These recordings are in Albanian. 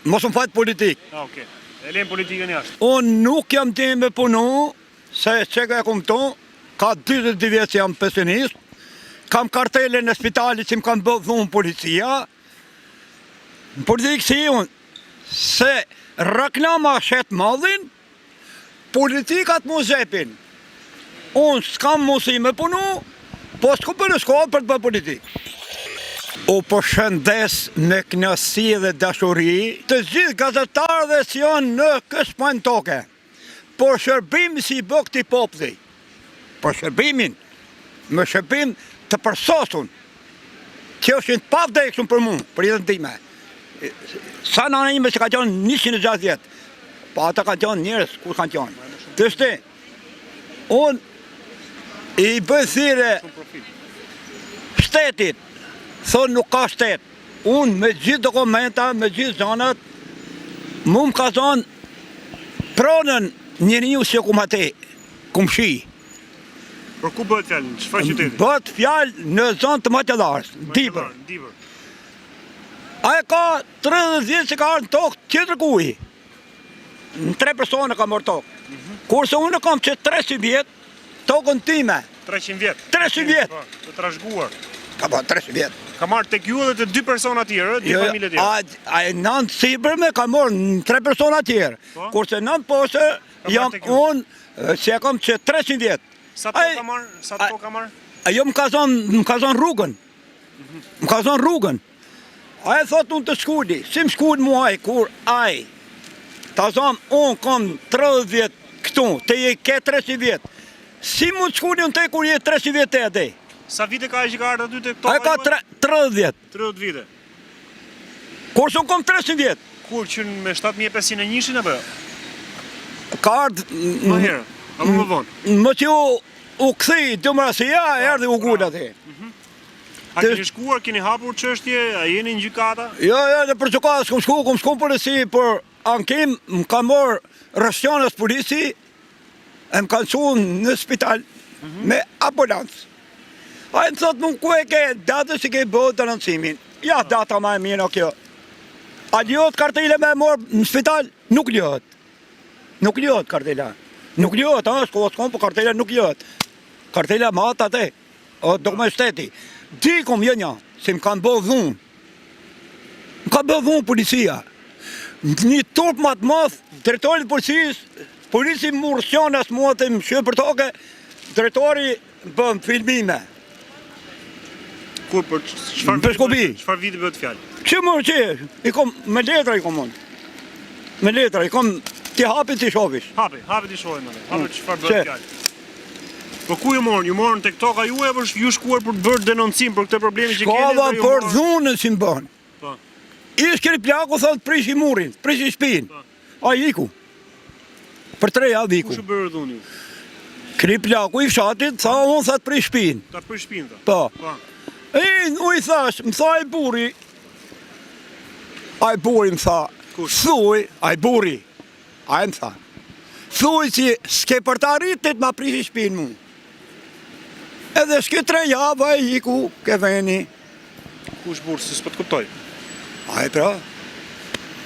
Mos më fajt politik. Okej. E lejmë politikën jashtë. Unë nuk jam të me punu, se që ka e kumëton, ka 22 vjetë që jam pensionist, kam kartele në spitali që më kam bëdhë dhunë policia, në politikë si unë, se reklama shetë madhin, politikat mu zepin. Unë s'kam musi me punu, po s'ku për në shkollë për të bërë politikë. U përshëndes me kënaqësi dhe dashuri të gjithë gazetarë dhe që janë në kësë pojnë toke. Por shërbim si i bë këtij populli. Por shërbimin, me shërbim të përsosun, që është të pavdekshëm për mua, për jetën time. Sa nana ime që ka qenë 160 vjet, po ata kanë qenë njerëz, kur kanë qenë. Të shte, unë i bëj thirrje shtetit, thonë nuk ka shtet. Unë me gjithë dokumenta, me gjithë zanat, mu më ka thonë pronën njeriu që kum ate, kum shi. Për ku bëhet fjalë? Në çfarë qyteti? Bëhet fjalë në zonë të Maqellarës, Dibër. Ai ka 30 vjet që ka ardhur në tokë tjetër kuj. Në 3 persona ka marrë tokë. Kurse unë kam që 300 vjet tokën time. 300 vjet. 300 vjet. Të trashëguar. Ka ba 300 vjet. Ka marrë tek ju edhe të 2 persona tjerë, 2 familje tjerë. A e 9 sipërme ka marrë në 3 persona tjerë. Kurse 9 poshtë jam unë që kam që 300 vjet. Sa to ka marrë? Ajo më ka zonë rrugën. Më ka zonë rrugën. A e thot unë të shkulli, si më shkull muaj, kur aj, ta zonë unë kam 30 vjet këtu, të je ke 300 vjet. Si mu të shkulli unë te kur je 300 vjet të edhe? Sa vite ka e që ka ardhë aty të këto? A e ka 30 vjet. 30 vite. Kurse unë kam 300 vjet. Kur që me 7501 apo? Ka ardhë... Më herë, apo më vonë? Më që u këthi demokracia, erdhi u gull aty. A keni shkuar, keni hapur çështje, a jeni në gjykata? Jo, në për gjykata s'kom shku polisi, për ankim, më ka morë rështionës polisi, e më kanë qunë në spital, me ambulancë. A e më thotë më ku e ke datës që ke bëhë të rëndësimin. Ja, data ma e mirë o kjo. A ljohet kartele me morë në spital? Nuk ljohet. Nuk ljohet kartela. Nuk ljohet, s'kom, për kartela nuk ljohet. Kartela ma atë atë, o dokument shteti. Dikom një, se më kanë bëhë dhunë. Më kanë bëhë dhunë policia. Një turp më të madh, drejtori policisë, polisi më rësjonë asë mua të më shqyë për toke, drejtori bëm filmime. Kur, për çfarë viti bëhet fjalë? Që më që, me letra i kom unë. Me letra, i kom ti hapi ti shofish. Hapi ti shohim atë. Hapi çfarë bëhet fjalë. Po ku ju morën? Ju morën tek toka juaj apo ju shkuar për të bërë denoncim për këtë problemi që keni? Shkova për dhunën si më bën. Po. Ish keni plaku thot prishi murin, prishi shtëpinë. Ai iku. Për 3 javë iku. Kush e bëri dhunë ju? Keni plaku i fshatit, tha unë thot prish shtëpinë. Ta prish shtëpinë. Po. Po. U i thash, më tha ai burri. Ai burri më tha. Thuaj, ai burri. Ai më tha. Thuaj që s'ke për të arritit ma prishi shtëpinë mu. Edhe s'ke 3 javë, a i iku, ke veni. Kush burë, si s'po të kuptoj? A i pra.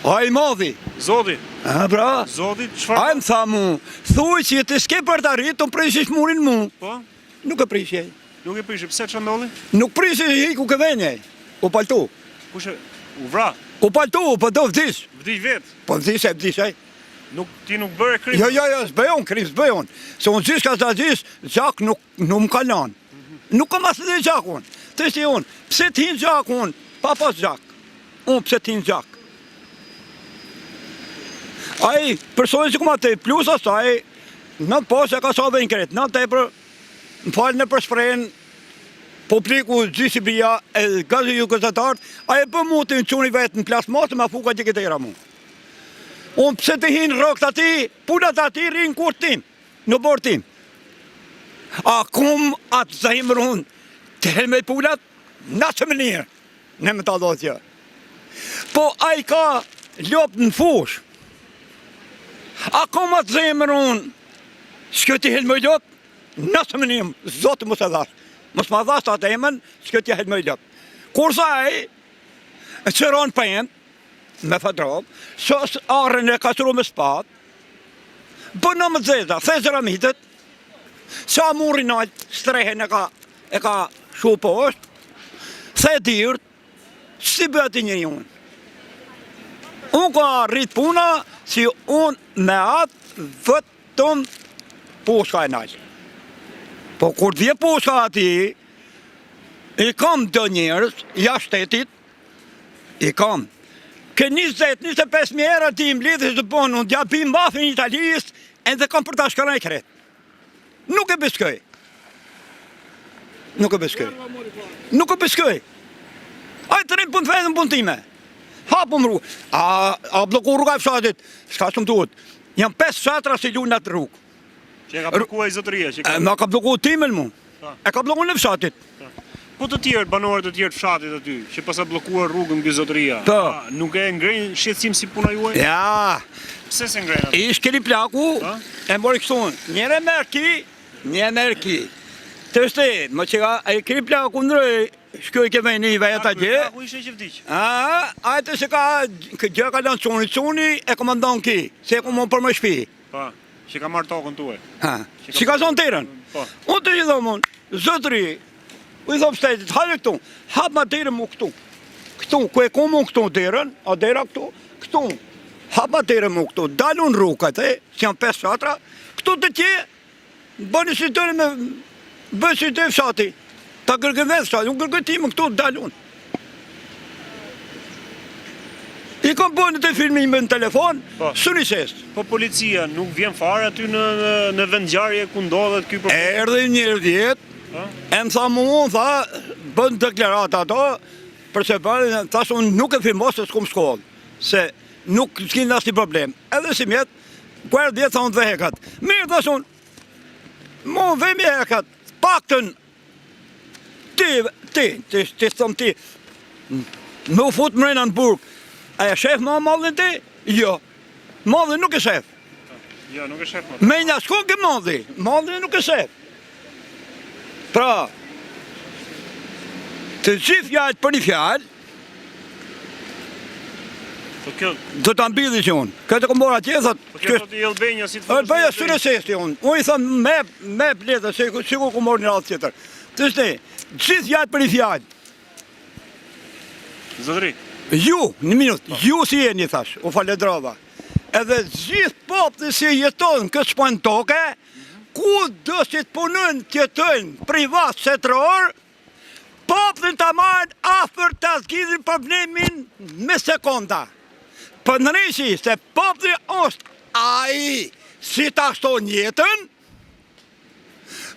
A i madhi. Zoti. A pra. Zoti, qëfar? A i më tha mu, thuj që të s'ke për të arritë, të prishish murin mu. Po? Nuk e prishje. Nuk e prishje, pse që ndolli? Nuk prishish i iku ke veni, u paltu. Kush e, u vra? U paltu, po do vdish. Vdish vetë? Po vdish e vdish e. Ti nuk bërë krim? Jo, s'bëjon krim, s'bëjon. Se unë gjish ka zgjis, gjak nuk më kalan. Nuk kam asë dhe gjak unë. Të si unë, pse t'hin gjak unë, pa pas gjak. Unë pse t'hin gjak. Ai, personi që kuma të plus asaj, në posë e ka sa dhe në kretë, në tepër, më falë në përshprejnë, publiku gjithë Shqipëria, e gazi ju gazetarët, a e për mu të në quni vetë në plasë mosë, ma fuka që këtë era mu. Unë pse të hinë rëkt ati, punat ati rinë kur tim, në borë tim. A kum atë zahimër unë, të helme i punat, nësë më njërë, në më të adhotja. Po a i ka lopë në fush. A kum atë zahimër unë, s'kjo të helme i lopë, nësë më njërë, zotë më se dhash. Mësë më dhash të atë emën, s'kjo të helme i lopë. Kursa a i, qëron për jenë, me fadrov, sos arën e kasru me spat, bënë më zeza, the zëramitet, sa muri nalt, strehen e ka shu poshtë, the dyrt, si bëti një unë. Unë ka rritë puna, si unë me atë vëtëm poshka e nalt. Po kur t'vje poshka ati, i kam dë njerës, jashtë shtetit, i kam. Ke 20-25 mjera ti më lidhës të bënë, unë t'ja bim mafin Italijës, edhe kam për ta shkëraj kret. Nuk e biskoj. Nuk e biskoj. Nuk e biskoj. A i të rinë punë fejnë në punë time. Hapëm rrugë. A bloku rruga e fshatit, s'ka shumë duhet. Jam 5 fshatra si lunë atë rrugë. Që e ka blokuar i zotëria? Ma ka bloku timen mu. E ka bloku në fshatit. Po të tjerë, banorët të tjerë të fshatit aty, që pas a blokuar rrugën nga zotëria, nuk e ngrenë shqetësim si puna juaj? Ja. Pse se ngrenë aty? Ish keni plaku, e mori kështu, njëre merki, një merki. Të shte, më që ka, e keni plaku ndroj, shkoj ke vejnë i vejet atje. Plaku ishe që vdiq? A të se ka, gjë ka lanë cuni, e komandon ki, se e ku më për më shpi. Pa, që ka marrë tokën tuaj. Si ka zonë tërën. Unë të gjithë dhomon, zotëri, u i thopë shtetit, hajde këtu, hapë ma dherën mu këtu. Këtu, ku e ku mu këtu dherën, a dhera këtu, këtu. Hapë ma dherën mu këtu, dalun rrukat, si janë 5 fshatra, këtu të tje, bëni si të me, bëni si të fshati. Ta gërgën dhe fshati, unë gërgën timë këtu, dalun. I kam bëni të filmime në telefon, së një sest. Po policia nuk vjen fare aty në vendgjarje ku ndodhet ky problem? Erdhe njërë vjetë, e më tha mu, tha, bën deklarat ato, përse përë, thasë unë nuk e filmos se s'kom shkollë, se nuk s'kin asnjë problem. Edhe si mjetë, kërë djetë tha unë dhe hekat. Mirë, thasë unë, mu vemi hekat, paktën, ti thëmë ti, me u fut mrena në burg, a e shef ma mallin ti? Jo, mallin nuk e shef. Jo, nuk e shef ma. Me një shko ke mallin nuk e shef. Pra, të gjithë fjallë për një fjallë, do të ambidhi që unë. Këtë këmë bora tje, thot... Po kjo të i Elbenja si të fotës... Elbenja së resesti unë. Unë i thëmë me bledhe, se ku këmë morë një ratë tjetër. Të shte, gjithë fjallë për një fjallë. Zotëri? Ju, një minut, ju si e një thash, u faledrava. Edhe gjithë popë si jetonë këtë shpojnë toke, ku do si të punën tjetën privat setëror, popën të marrën afer të zgjidhin problemin me sekonda. Për nërishi se popën është aji si të ashton jetën,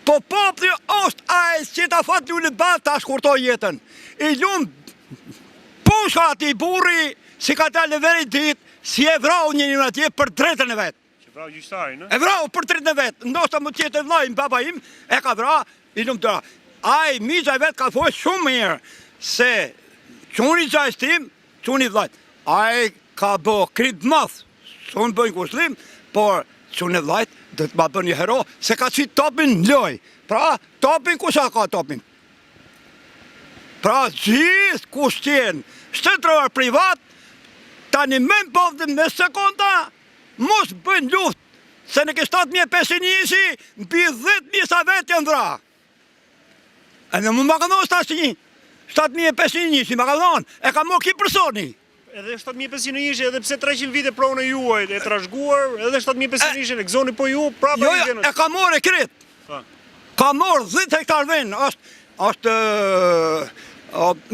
po popën është aji si të fatë lullit balë të ashkurtoj jetën. I lumë pushka ati burri si ka talë veri ditë, si e vrau një atje për drejtën e vetë. Vrau gjyqtari, në? E vrau për 30 vetë, ndoshta më tjetë e vlajnë baba im, e ka vra, i lumë tëra. Aj, mizaj vetë ka thoi shumë mirë, se quni gjajës tim, quni vlajnë. Aj, ka bë kritë mathë, s'unë bëjnë kuslim, por quni vlajnë, dhe të ma bë një hero, se ka qitë topin në loj. Pra, topin, kusha ka topin? Pra, gjithë kushtjen, shtetëror privat, tani me më povdën me sekonda, mos bëjnë luft, se në ke 7.500 njësi, në pi 10.000 sa vetë janë dhra. E në më ka dhonë 7.500 njësi, më ka dhonë, e ka mërë ki personi. Edhe 7.500 njësi, edhe pse 300 vite pronë e juaj, e trashguar, edhe 7.500 njësi, e gëzoni po ju, prapa jo, i gjenës. E ka mërë e kretë. Ka mërë 10 hektar venë, është,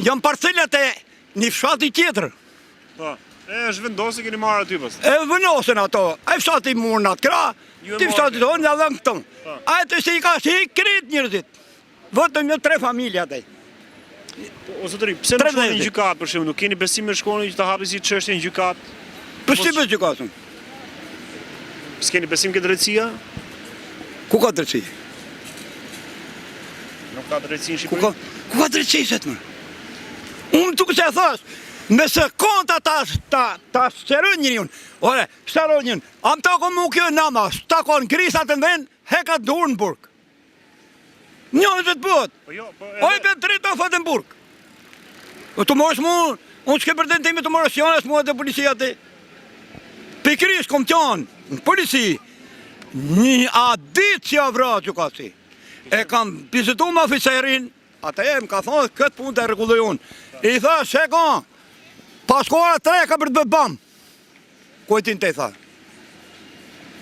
janë parcelet e një fshati tjetër. E është vendosë keni marrë aty pas. E vendosën ato, e fshati murë në atë kra, ti fshati tonë nga dhe në këtëm. A e të si ka si i kretë njërëzit, vëtëm një 3 familja dhe. O zotëri, pse në shkoni në gjykat për shumë, nuk keni besim në shkoni që të hapi si çështje në gjykat? Për si për gjykatën? S'keni besim ke drejtësia? Ku ka drejtësi? Nuk ka drejtësi në Shqipëri? Ku ka drejtësi se të më? Unë të këse e thasë, nëse konta ta shërën njëri unë, ore, shërën njën, am të ako mu kjo nama, shtakon grisat në ven, heka durë në burg. Njën që të bëhet, oj për dritë në fëtë në burg. Të mosh mu, Unë s'ke pretendime të moraciones mua dhe policia ti. Pikrish kom qanë në polici, një a ditë që a vra gjukatësi. E kam vizitu më oficerin, ata e më ka thonë këtë punë të regulluj unë. I tha, sheka, paskora 3 ka për të bë bam. Kujtin të i tha.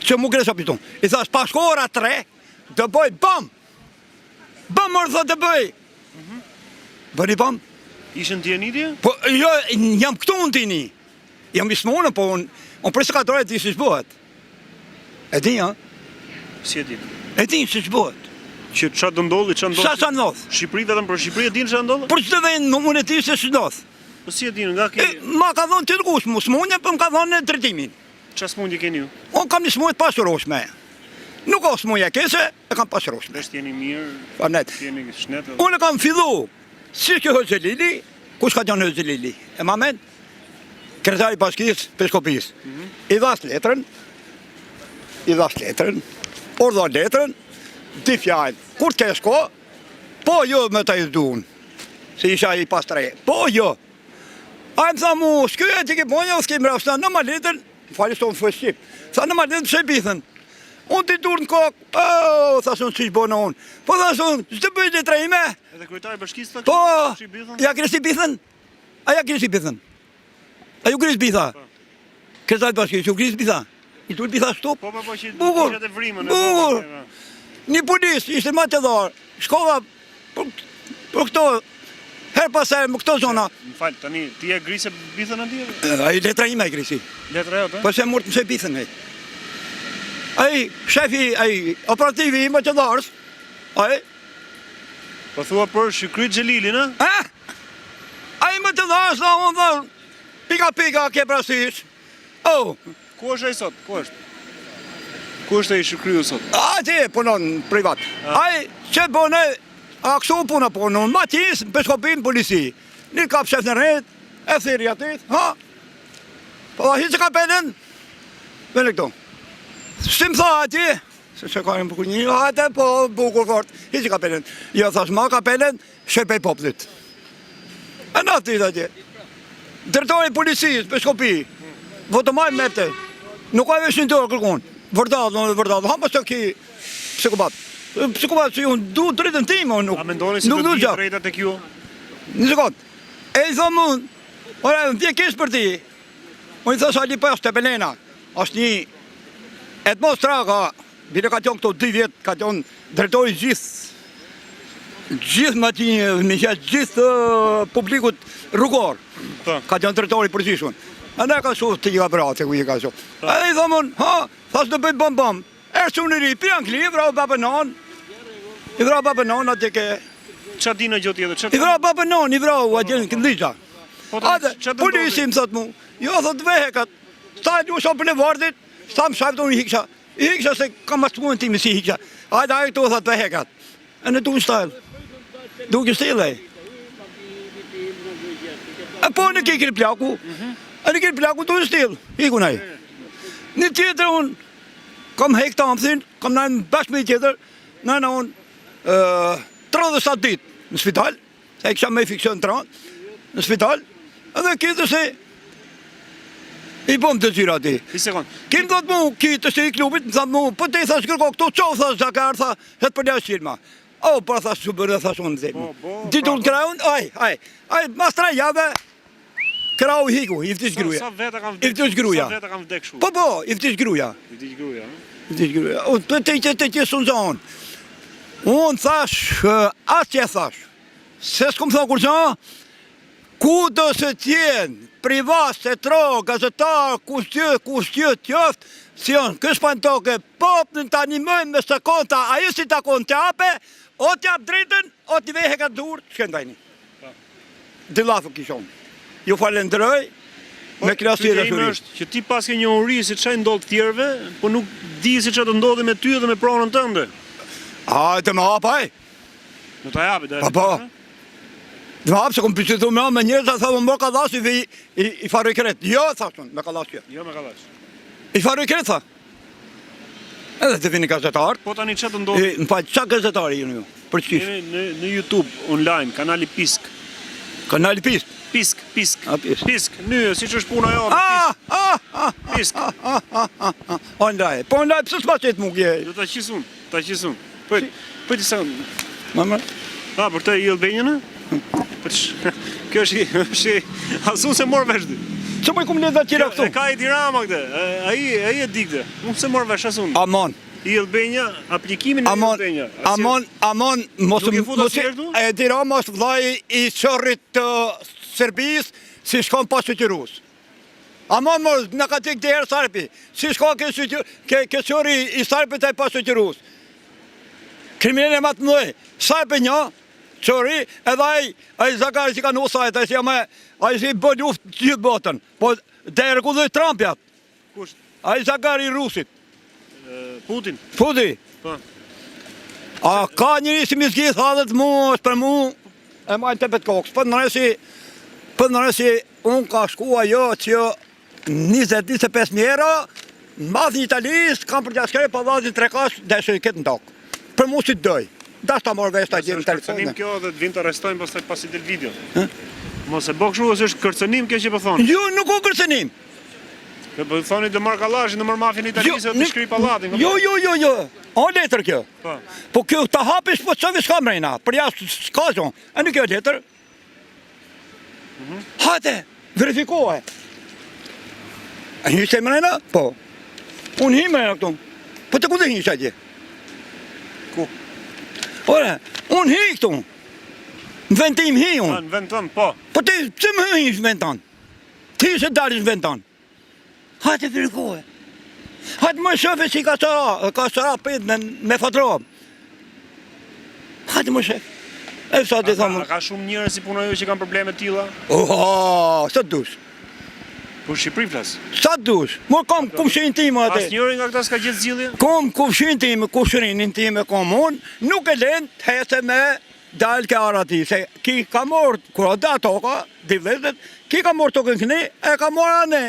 Që mu gresa pitun. I tha, paskora 3 të bëj bam. Bam mërë thë të bëj. Bëri bam. Ishën tjenitje? Po, jo, jam këtu në tini. Jam i smonë, po unë presikatore ti si shbohet. E di, ja? Si e di? E di si shbohet. Që qa të ndodhi, qa ndodhi? Sa ndodh? Shqipëri vetëm për Shqipëri e din që ndodhi? Për që të vejnë në mune ti se që ndodh. Po si e din, nga ke... Ma ka thonë të rgush, mu smunje, për më ka thonë në drejtimin. Qa smundje keni ju? Unë kam një smujt pasuroshme. Nuk o smuje kese, e kam pasuroshme. Vesh t'jeni mirë, Panet. t'jeni shnetë... Unë e kam fillu, si kjo Hëzëlili, kush ka qenë Hëzëlili? E mamen, kretari paskis, peskopis. I dhas letrën, ordha letrën, di fjallë. Kur t'ke shko, po jo me ta i zdun, se isha i pas 3, po jo. A më tha mu, s'kjo e t'i ki ponja, s'ki më rafsta, në malitën, fali s'to më fë Shqip, tha në malitën pse bithën. Unë t'i dur në kokë, thasë unë që që bona unë. Po thasë unë, që të bëjt letra ime? Edhe kryetari bashkisë të Po, që i bithën? ja kërës i bithën? A ja kërës i bithën? A ju kërës bitha? Kërës bashkisë, ju kërës bitha? I dur bitha shtup? Po, që Bukur, ishat e vrimën. bukur. Një polis, ishte ma të dharë, shkova për këto, her pas herë më këto zona. Më falë, tani, ti e grisë bithën ati? A i letra ime e grisi, Letra jote? po se mërë të mëse bithën e. A i shefi, a i operativi i më të dharës, a i, Po thua për Shykryt Xhelilin, a? a i më të dharës, da unë dhe, pika ke prasysh. Oh, Ku është ai sot? Ku është? Ku është ai Shykryu sot? a ti punon privat. A i që bone, a kësu puna punon, ma tis, për shkopim polisi. Një kap shef në rejt, e thiri atit, ha? Po da hitë që kapelen, vene këto. Si më tha ati, se që ka një bukur një, hajte po bukur fort, hitë që kapelen. Jo, thash ma kapelen, shepej poplit. E në ati dhe atje. Drejtori policisë, për shkopi, votomaj merte, nuk ka vesh një të kërkon. Vërdal, hamba që ki psikopat. Psikopat që ju du drejtën tim, nuk. A mendoni se nuk do du të gjak. drejta tek ju? Një sekund. E i thëmë unë, ora, në tje kish për ti. Unë i thësë Ali Pas të Belena, është një atmosfera ka, bile ka qenë këto 2 vjetë, ka qenë drejtori gjithë më ti, me gjithë publikut rrugor, Po. ka qenë drejtori përgjishun. A ne ka shumë të i ka brate, ku i ka shumë. E i thëmë unë, ha, thasë në bëjt bëm, erë që unë i ri, pijan kli, i vrau babë non, atje ke... Qa di në gjë tjetër? I vrau babë non, i vrau, atje në këndisha. Po tani, Ate, qa të polisi ndodhi? më thot mu, jo thot vehekat, sta e lusha për levardit, sta më shajpë të unë i hiksha se kam ashtuën ti me si hiksha. Ajde, ajde këtu thot vehekat, e në du në stajl, du kë stilë e. E po në ki kërë plaku, e në kërë plaku du në stilë, hiku nej. Një tjetër unë, kam hek të amëthin, kam në bashkë me i tjetër, në unë 37 ditë në spital, se e kisha me fiksion të ranë, në spital, edhe këtë se i bom të gjyra ti. Një sekund. Kim do të mu, këtë se i klubit, më thamë mu, po te i thash kërko, këto qohë thash Zakar, tha, hetë për një shqirma. O, për thash që bërë, thash unë zemë. Ditur në kraun, aj, mas 3 jave, krau hiku, i vtish gruja. Sa vete kam I vtish gruja. Sa vete kam vdek shu? Po, i vtish gruja. I vdiq gruja, I vtish gruja. O, të që sunë zonë. Unë thash, atë që e thash, se s'kom thë kur që, ku do se tjenë, privat, setro, gazetar, kushtjë, tjoftë, si janë, kësh pa në toke, popë në të animojnë me së konta, a ju si të konë të ape, o t'jap drejten, o t'i vehe ka dur, shkendajni. Dilafë kishon. Ju falendroj, me krasje dhe Pyetja ime shuri. është që ti pas ke një uri si çaj ndodh tjerëve, po nuk di si çfarë do ndodhi me ty dhe me pronën tënde. A, të më hapaj. Do ta japi do. Po. Dhe më hapë se kom pësitu me njerëz, a thëmë më ka dhasi dhe i faroj kret. Jo, thashun, me ka dhasi kjo. Jo me kallash. I faroj kret, tha. Edhe të vini gazetar. Po tani çfarë do ndodhi? Në faqë, qa gazetari ju? Për qishë? Jemi në YouTube online, kanali Pisk. Kanali Pist. Pisk. pisk. A, pisk. Pisk, nyë, siç është puna jote, pisk. O ndaj, po ndaj, pse s'ma qëtë mungje? Do ta qis unë, ta qis unë. Po ti sa. Mama? Për të i Albanian? Kjo është asun se morë vesh dhe. Që më i kumë lezat qira këtu? Ka i Tirama këte, aji e di këte. Unë se morë vesh asun. Amon. I Albania, aplikimin e i Albania. Amon, mos Nuk e futa si erdu? E Tirama është vllai i qërrit të Serbis, si shkon pa qytyrus. Amon mos, në ka tik dhe herë Sarpi, si shkon ke qëri i Sarpit e pa qytyrus. Kriminele ma të mëdhej, Sarpi një, qëri, edhe ai Zakari që ka në usajt, ai si bë luft gjithë botën, po dhe e rekulloj Trumpjat. Kusht? Ai Zakari Rusit. Putin? Putin. Po. A ka njëri si mi zgjith hadhet mu, është për mu, e majnë të petë kokës. Për nërësi, unë ka shkua jo që 20-25 njëra, madhë një Italis, kam për gjaskere, pa dhazin 3 kash, dhe shë i ketë në tokë. Për mu si të doj. Da shta morë vesh të gjemë në telefonë. Kërcënim kjo dhe të vinë të arrestojnë pasi del video. Mos e bëk shu, ose është kërcënim kjo që po thonë? Jo, nuk o kërcënim. Po thoni të marrë kalashin, të marrë mafin italisë, të shkri palatin. Jo. O letër kjo. Po kjo të hapish, po qëve s'ka mrejna. Për jashtë s'ka zonë. E në kjo letër. Hajte, verifikohe. A një se mrejna? Po. Unë hi mrejna këtu. Po të ku dhe një që atje? Ku? Ore, unë hi këtu. Në vend tim hi unë. Në vend tënë, po. Po ti, që më hi në vend tanë? Ti se dalish në vend tanë. Hajte verikohe. Hajte më shëfe si ka sëra pëtë me fatrojëm. Hajte më shëfe. E sa të thomë. Ka shumë njërë si puna ju që kanë probleme tila? Sa të dush? Për Shqipëri flasë? Sa të dush? Më kom kumshin time atë. As njëri nga këta s'ka gjithë zgjidhje? Kom kumshin time, kumshinin time kom unë, nuk e len të hese me dalë ke arati, se ki ka morë, kura da toka, di vletet, ki ka morë tokën këni, e ka morë anë.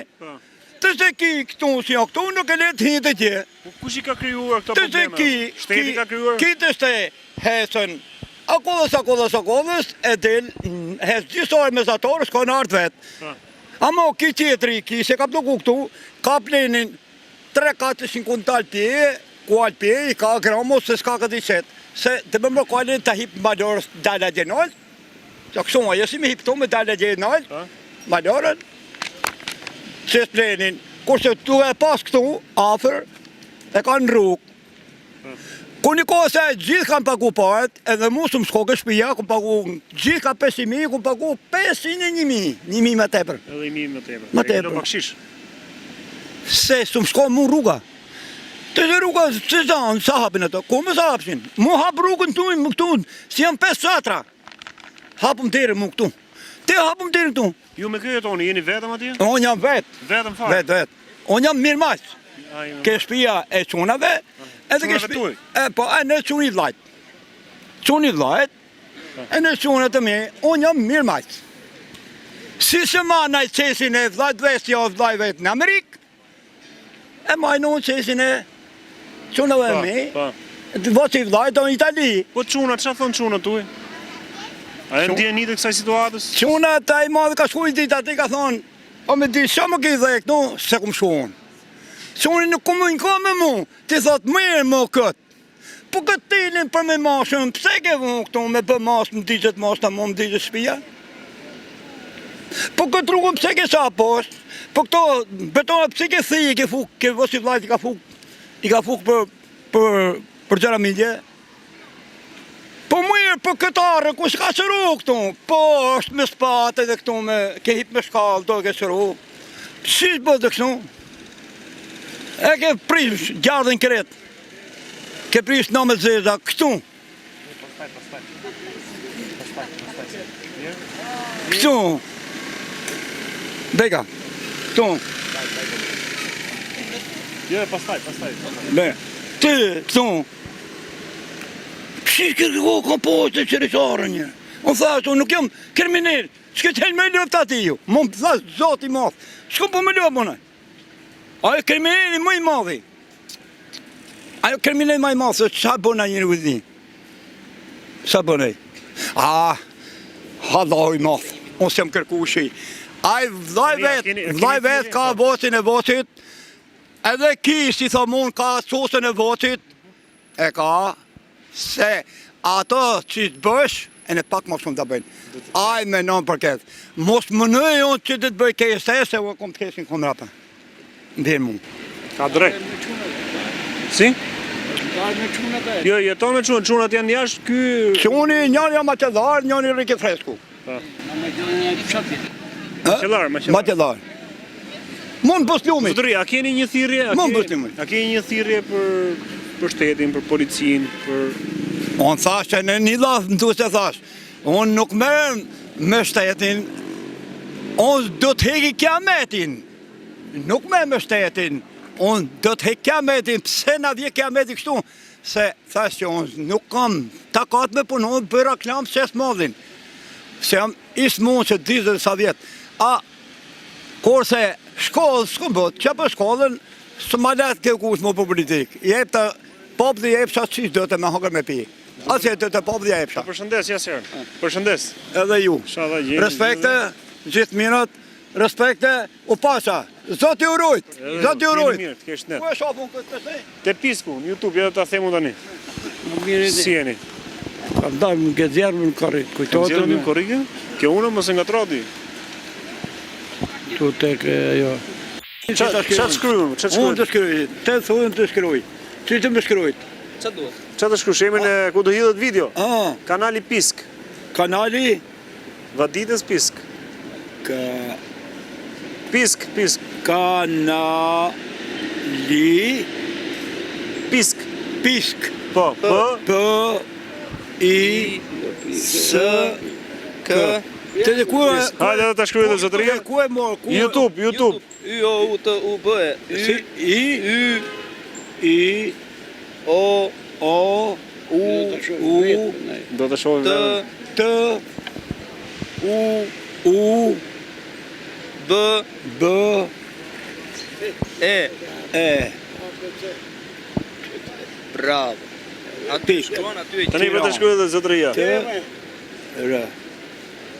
Të se ki këtu si o këtu, nuk e len të hinë të tje. Kush i ka kryuar këto probleme? Shteti ka kryuar? Ki të shte hesën, akodhës, e del, hesë gjithësore mesatorë, s'ka në artë vetë. Amo ki qetri, ki se ka pluku këtu, ka plenin 3-4 kuntal pje, kual pje, i ka gramo se s'ka këtë i qetë. Se të më kualin të hip malorës dalë a gjenol, që kësuma, jesi me hip të me dalë a gjenol, malorën, që s'plenin, kurse tu e pas këtu, afer, e ka në rrugë. Ku një kohë se gjithë kam pagu paret, edhe mu së më shkoke shpija, ku pagu gjithë ka 500.000, ku pagu 501.000, 1.000 më tepër. Edhe 1.000 më tepër. Më tepër. E në bakshish. Se së më shko mu rruga. Të dhe rruga që zanë, sa hapin ato, ku më sa hapshin? Mu hap rrugën të ujnë më këtu, si janë 5 satra. Hapëm tere mu këtu. Te hapëm tere këtu. Ju me kjo jetoni, jeni vetëm atje? Unë jam vetë. Vetëm farë? Vetë. Unë jam mirë majtë. Ke shpia e qunave, edhe ke shpia... Po, e në quni vlajt. Quni vlajt, e në qunet të mi, unë jam mirë majtë. Si se ma në qesin e vlajt vesti o vlajt vetë në Amerikë, e majnë unë qesin e qunave e mi, vëci vlajt o në Itali. Po qunat, që thonë qunat tuj? A e ndje një të kësaj situatës? Qunat, a i madhe ka shku i dit, ati ka thonë, o me di, që më ki dhe e këtu, se kumë shku unë. Që unë nuk komunikoj me mu, ti thotë mirë më këtë. Po këtë tilin për me mashën, pse ke vënë këtu me bë mashë, më digjet mashë të më digjet shpia? Po këtë rrugën pse ke sa poshtë? Po këto, betona pse ke thijë, ke fuk, ke vësi vlajt i ka fuk për gjera midje? Po mirë, po këtë arë, ku s'ka qëru këtu? Po është me spatë edhe këtu me, ke hip me shkallë, do ke qëru. Si bëtë këtu? E ke prish gjardën kretë, ke prish në me zeza, këtu. Këtu. Beka, këtu. Jo, pastaj. Be, ti, këtu. Pëshi kërko komposte qërisarën një. Unë thashtu, nuk jam kriminal, s'ke qenë me lëftë ati ju. Më më thashtë, zoti mafë, s'ku po me lëftë mënaj. Ajo kriminali më i madhi. Ajo kriminali më i madhi, se qa bëna një në vëdhin? Qa bënej? Hadhoj madhë. Unë s'jam kërku shi. Ai vllai vet ka votin e votit, edhe ki, si thamun, ka sosën e votit, e ka, se ato që të bësh, e në pak më shumë të bëjnë. Ai me non për këtë. Mos më nëj unë që të të bëj kese, se u e kom të kesin kom rapën. Ndjen mu. Ka drejt. Si? Jo, jeton me çunat, çunat janë jashtë ky. Quni njëri jam matedar, njëri rrike fresku. Matedar. Mund bës lumit. Zotëri, a keni një thirrje? A keni një thirrje për shtetin, për policinë, për Unë thash që në një lafë më duhet të thash, unë nuk merrem me shtetin, unë do të heki kiametin, nuk me shtetin, unë do të heki kiametin, pse na vje kiameti kështu, se thash që unë nuk kam takat me punu, bëj reklam se s'madhin, se jam isë mund që 20 sa vjetë, kurse shkollë s'ku bët, që për shkollën, së ma letë kjo kush më për politikë, jep të popli jep që që do të me hongër me pi. Asë jetë të popli jep që. Përshëndes, Jasir. Përshëndes. Edhe ju. Respekte, gjithë minët, respekte, u pasha. Zoti urujt, zoti urujt. Mirë, të kesh net. Ku e shofun këtë të sej? Te Pisku, në YouTube, edhe ta themu tani. Si jeni? Kam dalë më gëzjerë më në korrikë, kujtohet Zjerë në korrikë? Kjo unë mëse nga trati. Tu tek jo. Qa të shkrujmë? Unë të shkryj, të thujnë të shkryj. Që të më shkryjt? Qa të shkryj, shemin e ku do hidhet video? Ah, Kanali Pisk. kanali, Vaditës Pisk. Pisk. Kanali, Pisk. pisk, Po, P, I, S, K. Të dhe ku e... Hajde edhe ta shkryjë dhe zotëria. Ku e morë? YouTube. Y-O-U-T-U-B. I, O, U, Do të shohim edhe. T, U, B, E. Bravo. Aty shkruan aty e Tani vetë shkryjë dhe zotëria. R.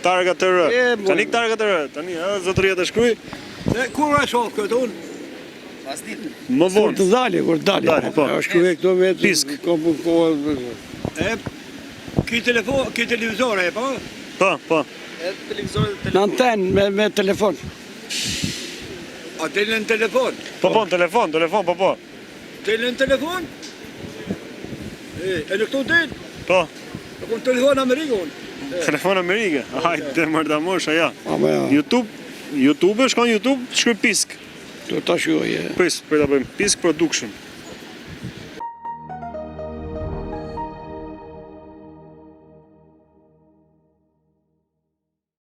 Targa të rë. Tani targa të rë. Tani edhe zotëria të shkryjë. Dhe kur e shoh këtë unë? pas ditë. Më Kur të vonë. dali, Dali, po. Është këto vetë. Pisk. E, ki telefon, ki televizor e, po? Po. Edhe televizorët e Në telefon. antenë me telefon. A tele në telefon? Po, telefon, po. Tele në telefon? E në këto tel? Po, E kun telefon Amerikën. telefon Amerike. Hajde, mërda mosha, ja. Apo ja, YouTube, shkon YouTube, shkruaj Pisk. do ta shkruaj. Pris ta bëjmë. Pisk Production.